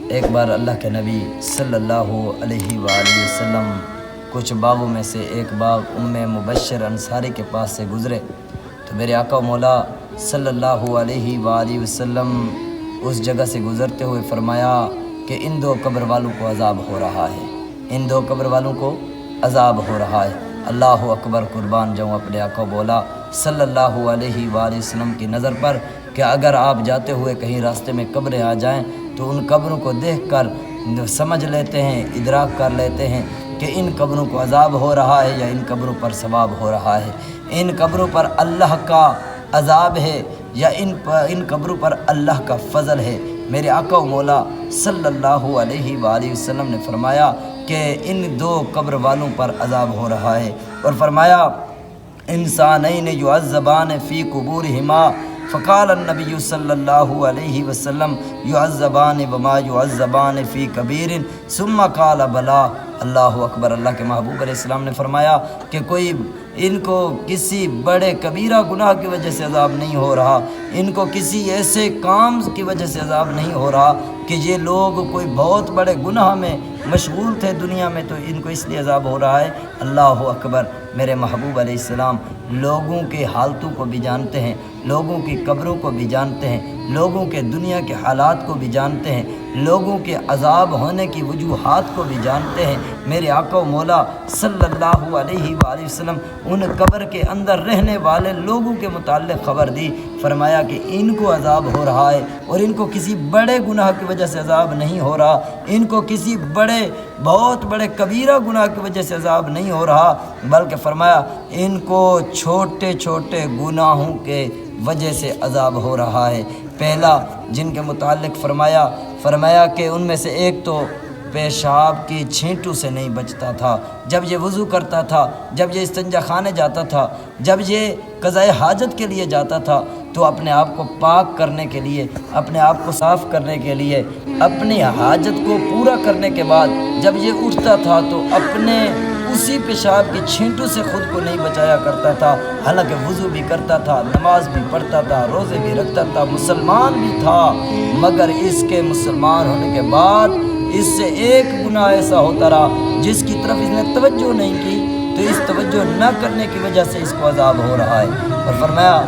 ایک بار اللہ کے نبی صلی اللہ علیہ وآلہ وسلم کچھ باغوں میں سے ایک باغ مبشر انصاری کے پاس سے گزرے تو میرے آقا و مولا صلی اللہ علیہ وآلہ وسلم اس جگہ سے گزرتے ہوئے فرمایا کہ ان دو قبر والوں کو عذاب ہو رہا ہے، ان دو قبر والوں کو عذاب ہو رہا ہے۔ اللہ اکبر، قربان جاؤں اپنے آقا و مولا صلی اللہ علیہ وآلہ وسلم کی نظر پر کہ اگر آپ جاتے ہوئے کہیں راستے میں قبریں آ جائیں تو ان قبروں کو دیکھ کر سمجھ لیتے ہیں، ادراک کر لیتے ہیں کہ ان قبروں کو عذاب ہو رہا ہے یا ان قبروں پر ثواب ہو رہا ہے، ان قبروں پر اللہ کا عذاب ہے یا ان قبروں پر اللہ کا فضل ہے۔ میرے آقا و مولا صلی اللہ علیہ وآلہ وسلم نے فرمایا کہ ان دو قبر والوں پر عذاب ہو رہا ہے، اور فرمایا انسانین یعذبان فی قبورہما، فقال النبی صلی اللہ علیہ وسلم یعذبان وما یعذبان فی کبیر ثم قال بلا۔ اللہ اکبر، اللہ کے محبوب علیہ السلام نے فرمایا کہ کوئی ان کو کسی بڑے کبیرہ گناہ کی وجہ سے عذاب نہیں ہو رہا، ان کو کسی ایسے کام کی وجہ سے عذاب نہیں ہو رہا کہ یہ لوگ کوئی بہت بڑے گناہ میں مشغول تھے دنیا میں تو ان کو اس لیے عذاب ہو رہا ہے۔ اللہ اکبر، میرے محبوب علیہ السلام لوگوں کے حالتوں کو بھی جانتے ہیں، لوگوں کی قبروں کو بھی جانتے ہیں، لوگوں کے دنیا کے حالات کو بھی جانتے ہیں، لوگوں کے عذاب ہونے کی وجوہات کو بھی جانتے ہیں۔ میرے آقا و مولا صلی اللہ علیہ وآلہ وسلم ان قبر کے اندر رہنے والے لوگوں کے متعلق خبر دی، فرمایا کہ ان کو عذاب ہو رہا ہے اور ان کو کسی بڑے گناہ کی وجہ سے عذاب نہیں ہو رہا، ان کو کسی بہت بڑے کبیرہ گناہ کی وجہ سے عذاب نہیں ہو رہا، بلکہ فرمایا ان کو چھوٹے چھوٹے گناہوں کے وجہ سے عذاب ہو رہا ہے۔ پہلا جن کے متعلق فرمایا کہ ان میں سے ایک تو پیشاب کی چھینٹوں سے نہیں بچتا تھا، جب یہ وضو کرتا تھا، جب یہ استنجا خانے جاتا تھا، جب یہ قضائے حاجت کے لیے جاتا تھا تو اپنے آپ کو پاک کرنے کے لیے، اپنے آپ کو صاف کرنے کے لیے، اپنی حاجت کو پورا کرنے کے بعد جب یہ اٹھتا تھا تو اپنے اسی پیشاب کی چھینٹوں سے خود کو نہیں بچایا کرتا تھا، حالانکہ وضو بھی کرتا تھا، نماز بھی پڑھتا تھا، روزے بھی رکھتا تھا، مسلمان بھی تھا، مگر اس کے مسلمان ہونے کے بعد اس سے ایک گناہ ایسا ہوتا رہا جس کی طرف اس نے توجہ نہیں کی، تو اس توجہ نہ کرنے کی وجہ سے اس کو عذاب ہو رہا ہے۔ اور فرمایا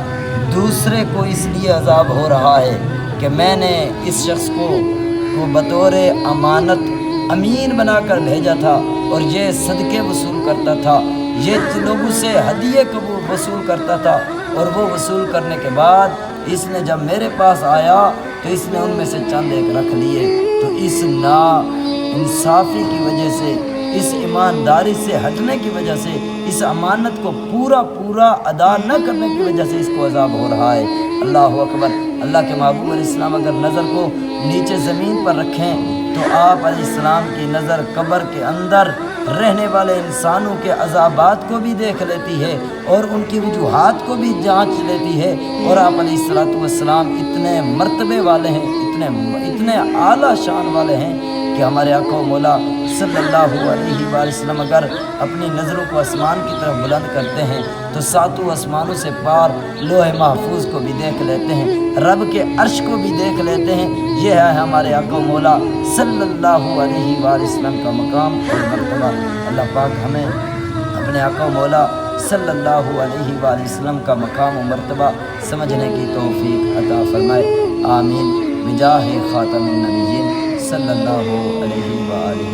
دوسرے کو اس لیے عذاب ہو رہا ہے کہ میں نے اس شخص کو بطور امانت امین بنا کر بھیجا تھا اور یہ صدقے وصول کرتا تھا، یہ لوگوں سے ہدیے قبول وصول کرتا تھا، اور وہ وصول کرنے کے بعد اس نے جب میرے پاس آیا تو اس نے ان میں سے چند ایک رکھ لیے، تو اس نا انصافی کی وجہ سے، اس ایمانداری سے ہٹنے کی وجہ سے، اس امانت کو پورا ادا نہ کرنے کی وجہ سے اس کو عذاب ہو رہا ہے۔ اللہ اکبر، اللہ کے محبوب علیہ السلام اگر نظر کو نیچے زمین پر رکھیں تو آپ علیہ السلام کی نظر قبر کے اندر رہنے والے انسانوں کے عذابات کو بھی دیکھ لیتی ہے اور ان کی وجوہات کو بھی جانچ لیتی ہے، اور آپ علیہ السلام اتنے مرتبے والے ہیں، اتنے اعلیٰ شان والے ہیں کہ ہمارے آقا و مولا صلی اللہ علیہ وآلہ وسلم اگر اپنی نظروں کو آسمان کی طرف بلند کرتے ہیں تو ساتوں آسمانوں سے پار لوح محفوظ کو بھی دیکھ لیتے ہیں، رب کے عرش کو بھی دیکھ لیتے ہیں۔ یہ ہے ہمارے آقا و مولا صلی اللہ علیہ وآلہ وسلم کا مقام اور مرتبہ۔ اللہ پاک ہمیں اپنے آقا و مولا صلی اللہ علیہ وآلہ وسلم کا مقام و مرتبہ سمجھنے کی توفیق عطا فرمائے، آمین، بجاہ خاتم النبیین صلی اللہ علیہ وآلہ